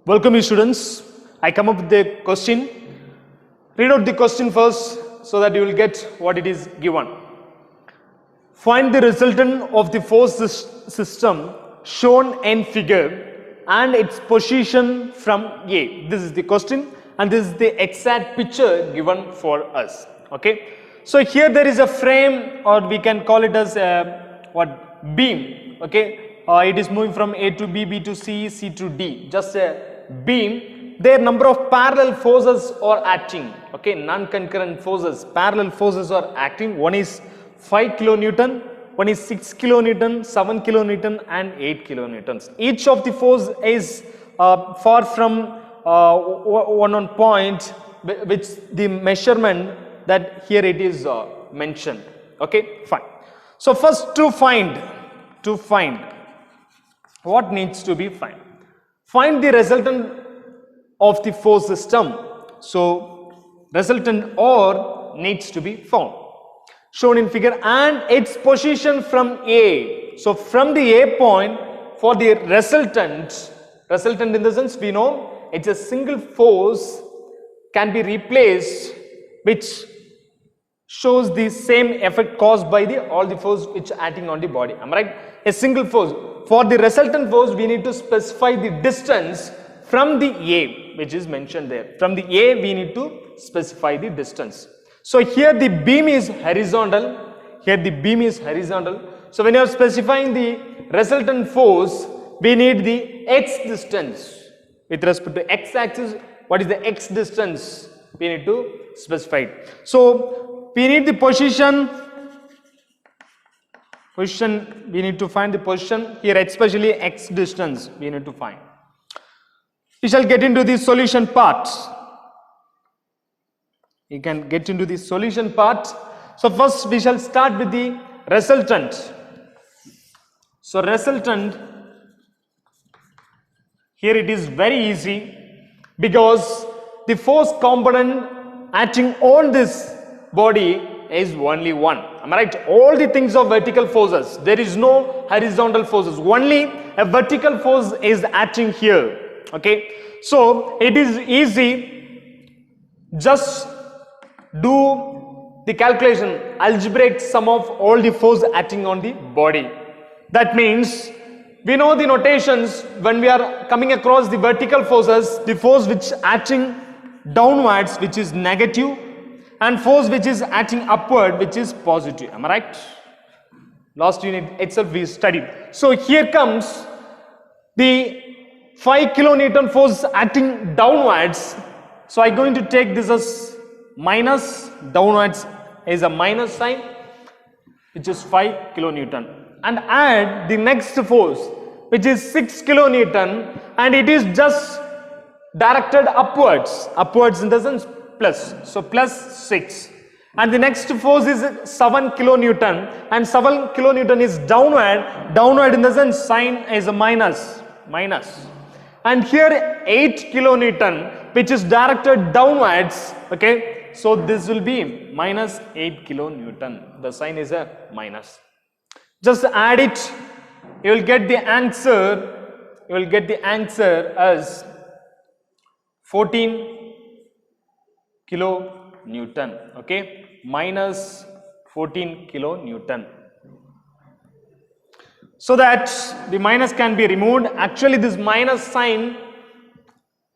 Welcome you students. I come up with the question. Read out the question first so that you will get what it is given. Find the resultant of the force system shown in figure and its position from A. This is the question and this is the exact picture given for us. Okay. So here there is a frame, or we can call it as a beam. Okay. It is moving from A to B, B to C, C to D. Just a beam. Their number of parallel forces are acting. Okay, non-concurrent forces, parallel forces are acting. One is 5 kilonewton, one is 6 kilonewton, 7 kilonewton, and 8 kilonewtons. Each of the force is far from one point, which the measurement that here it is mentioned. Okay, fine. So first to find what needs to be found. Find the resultant of the force system. So resultant or needs to be found, shown in figure, and its position from A. So from the A point for the resultant in the sense we know it's a single force can be replaced, which shows the same effect caused by all the force which acting on the body. Am I right? A single force. For the resultant force, we need to specify the distance from the A, which is mentioned there. From the A, we need to specify the distance. So here the beam is horizontal. Here the beam is horizontal. So when you are specifying the resultant force, we need the x distance. With respect to x axis, what is the x distance? We need to specify it. So we need the position, we need to find the position here, especially x distance we need to find. We shall get into the solution part. You can get into the solution part. So first we shall start with the resultant. So resultant, here it is very easy because the force component acting on this body is only one. Am I right? All the things are vertical forces. There is no horizontal forces. Only a vertical force is acting here. Okay. So it is easy. Just do the calculation, algebraic sum of all the force acting on the body. That means we know the notations when we are coming across the vertical forces, the force which acting downwards, which is negative, and force which is acting upward, which is positive. Am I right? Last unit itself we studied. So here comes the 5 kilonewton force acting downwards. So I'm going to take this as minus, downwards is a minus sign, which is 5 kilonewton, and add the next force, which is 6 kilonewton, and it is just directed upwards in the sense plus, so plus 6, and the next force is 7 kilonewton, and 7 kilonewton is downward in the sense sign is a minus, and here 8 kilonewton, which is directed downwards. Okay, so this will be minus 8 kilonewton, the sign is a minus. Just add it, you will get the answer as 14 kilonewton. Okay, minus 14 kilonewton. So that the minus can be removed. Actually this minus sign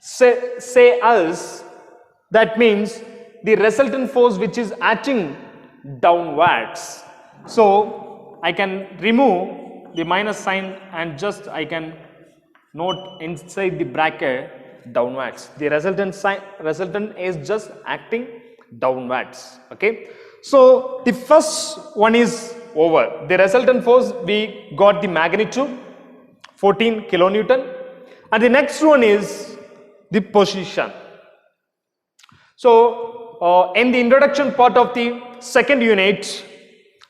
say us that means the resultant force which is acting downwards. So I can remove the minus sign and just I can note inside the bracket downwards. The resultant is just acting downwards. Okay. So the first one is over. The resultant force we got the magnitude 14 kilonewton, and the next one is the position. So in the introduction part of the second unit,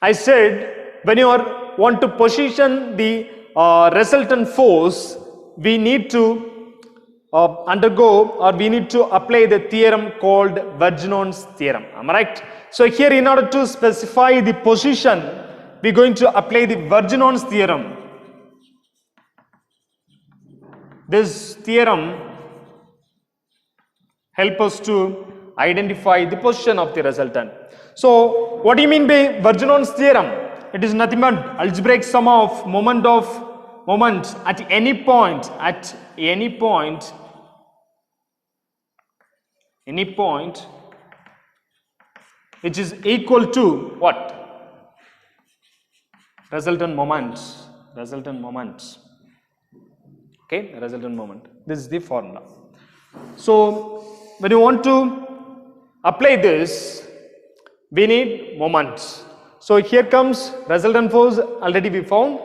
I said when you want to position the resultant force, we need to we need to apply the theorem called Vergnon's theorem. Am I right? So here, in order to specify the position, we are going to apply the Vergnon's theorem. This theorem help us to identify the position of the resultant. So what do you mean by Vergenon's theorem? It is nothing but algebraic sum of moments at any point which is equal to what? Resultant moment. Okay, resultant moment. This is the formula. So when you want to apply this, we need moments. So here comes resultant force, already we found.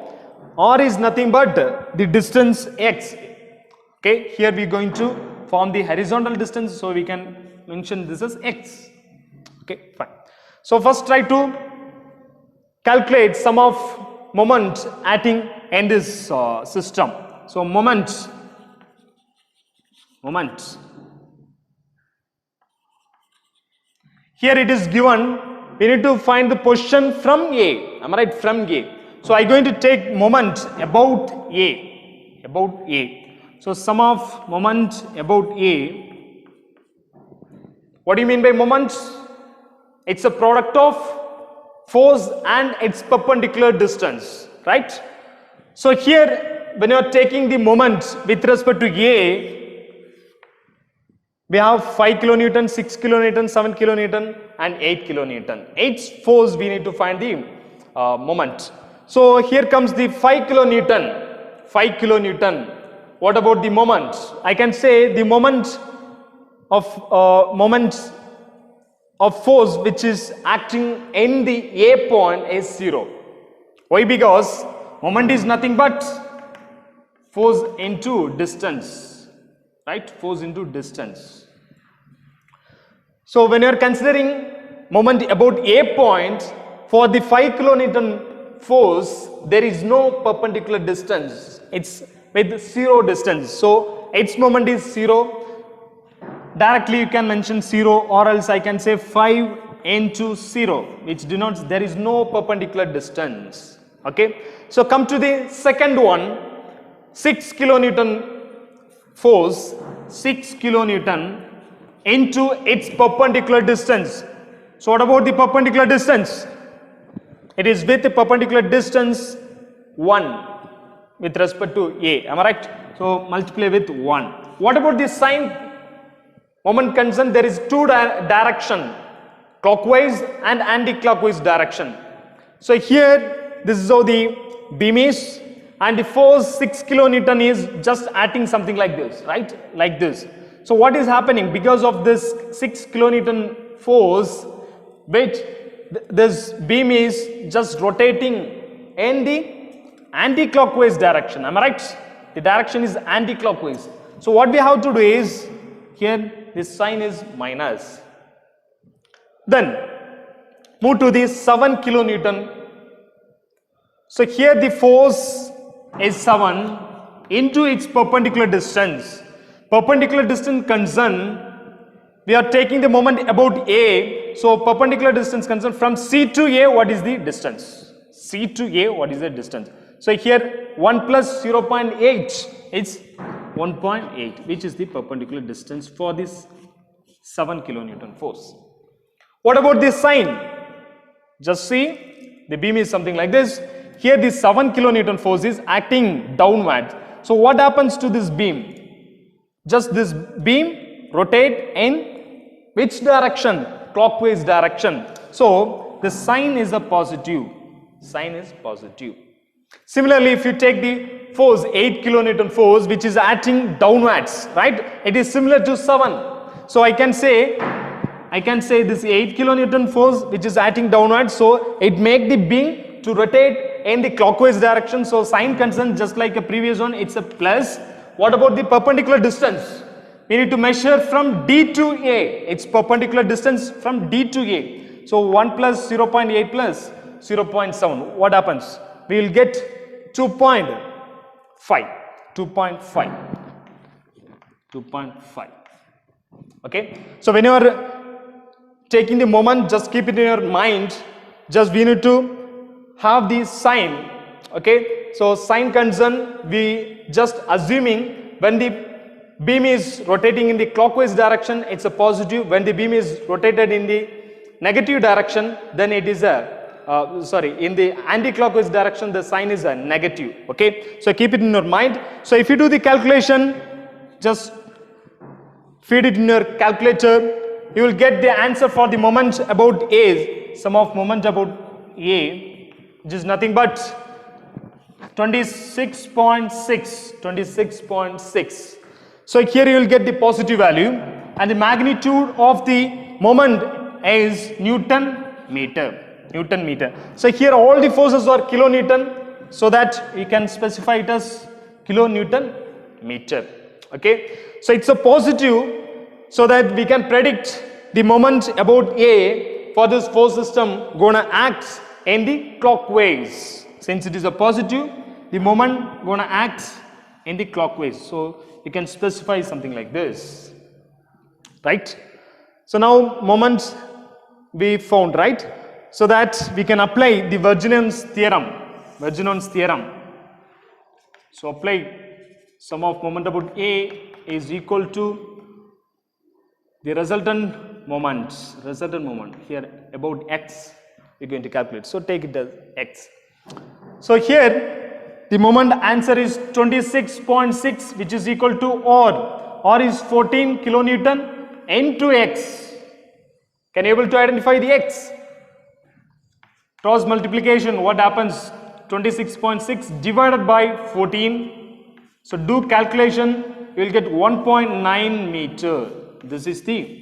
R is nothing but the distance x. Okay, here we are going to form the horizontal distance, so we can mention this as x. Okay, fine. So first try to calculate sum of moments acting in this system. So moments. Here it is given, we need to find the position from A. Am I right? From A. So I am going to take moment about A. So sum of moment about A. What do you mean by moments? It's a product of force and its perpendicular distance, right? So here when you are taking the moment with respect to A, we have 5 kilonewton, 6 kilonewton, 7 kilonewton and 8 kilonewton. Each force we need to find the moment. So here comes the 5 kilonewton. What about the moment? I can say the moment of force which is acting in the A point is 0. Why? Because moment is nothing but force into distance, right? Force into distance. So when you are considering moment about A point, for the 5 kilonewton force, there is no perpendicular distance. It's with 0 distance. So its moment is 0. Directly you can mention 0, or else I can say 5 into 0, which denotes there is no perpendicular distance. Okay. So come to the second one, 6 kilonewton force, 6 kilonewton into its perpendicular distance. So what about the perpendicular distance? It is with the perpendicular distance 1 with respect to A. Am I right? So multiply with 1. What about the sign? Moment concerned, there is two direction, clockwise and anti-clockwise direction. So here this is how the beam is, and the force 6 kilonewton is just acting something like this, right? Like this. So what is happening? Because of this 6 kilonewton force, which this beam is just rotating in the anti-clockwise direction. Am I right? The direction is anti-clockwise. So what we have to do is, here this sign is minus. Then move to the 7 kilonewton. So here the force is 7 into its perpendicular distance. Perpendicular distance concern, we are taking the moment about A. So perpendicular distance concern from C to A, what is the distance? C to A, what is the distance? So here 1 plus 0.8 is 1.8, which is the perpendicular distance for this 7 kilonewton force. What about this sign? Just see, the beam is something like this. Here the 7 kilonewton force is acting downwards. So what happens to this beam? Just this beam rotate in which direction? Clockwise direction. So the sign is a positive. Sign is positive. Similarly, if you take the force 8 kilonewton force which is acting downwards, right? It is similar to 7. So I can say this 8 kilonewton force which is acting downwards, so it make the beam to rotate in the clockwise direction. So sign concern, just like a previous one, it's a plus. What about the perpendicular distance? We need to measure from D to A. Its perpendicular distance from D to A. So 1 plus 0.8 plus 0.7. What happens? We will get 2.5. 2.5. Okay. So when you are taking the moment, just keep it in your mind. Just we need to have the sign. Okay. So sign concern, we just assuming when the beam is rotating in the clockwise direction, it's a positive. When the beam is rotated in the negative direction, then it is a in the anti-clockwise direction, the sign is a negative. Okay, so keep it in your mind. So if you do the calculation, just feed it in your calculator, you will get the answer for the moment about A, sum of moment about A, which is nothing but 26.6. So here you will get the positive value, and the magnitude of the moment is Newton meter. So here all the forces are kilonewton, so that we can specify it as kilonewton meter. Okay, so it's a positive, so that we can predict the moment about A for this force system gonna act in the clockwise. Since it is a positive, the moment gonna act in the clockwise. So you can specify something like this, right? So now moment we found, right? So that we can apply the Vergenon's theorem. So apply sum of moment about A is equal to the resultant moment here about X. We're going to calculate. So take it as X. So here the moment answer is 26.6, which is equal to R is 14 kilonewton into X. Can you able to identify the X? Cross multiplication, what happens? 26.6 divided by 14. So do calculation, you will get 1.9 meter. This is the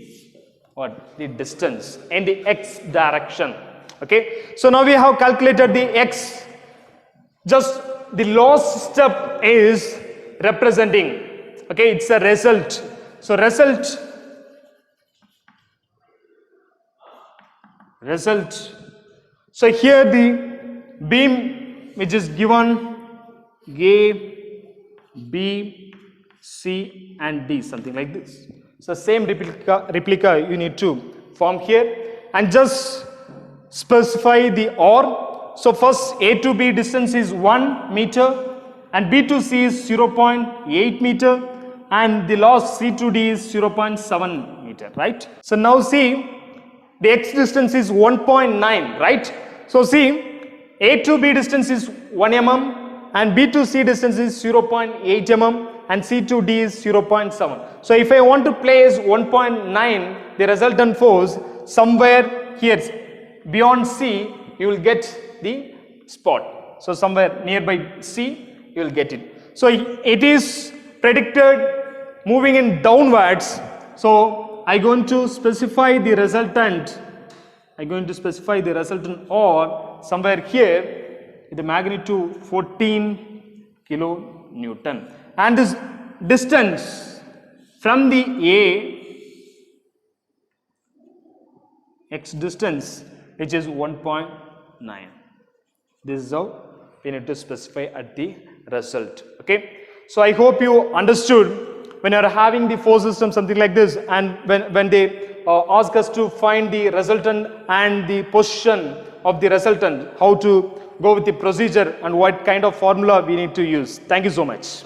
distance in the X direction. Okay, so now we have calculated the X. Just the last step is representing. Okay, it's a result. So result. So here the beam which is given A, B, C and D, something like this. So same replica you need to form here, and just specify the R. So first A to B distance is 1 meter and B to C is 0.8 meter, and the last C to D is 0.7 meter, right? So now see, the X distance is 1.9, right? So see, A to B distance is 1 mm and B to C distance is 0.8 mm and C to D is 0.7. So if I want to place 1.9, the resultant force somewhere here beyond C, you will get the spot. So somewhere nearby C, you will get it. So it is predicted moving in downwards. So I'm going to specify the resultant. Or somewhere here with the magnitude 14 kilonewton, and this distance from the X distance, which is 1.9. This is how we need to specify at the result. Okay, so I hope you understood. When you are having the force system something like this, and when they ask us to find the resultant and the position of the resultant, how to go with the procedure and what kind of formula we need to use. Thank you so much.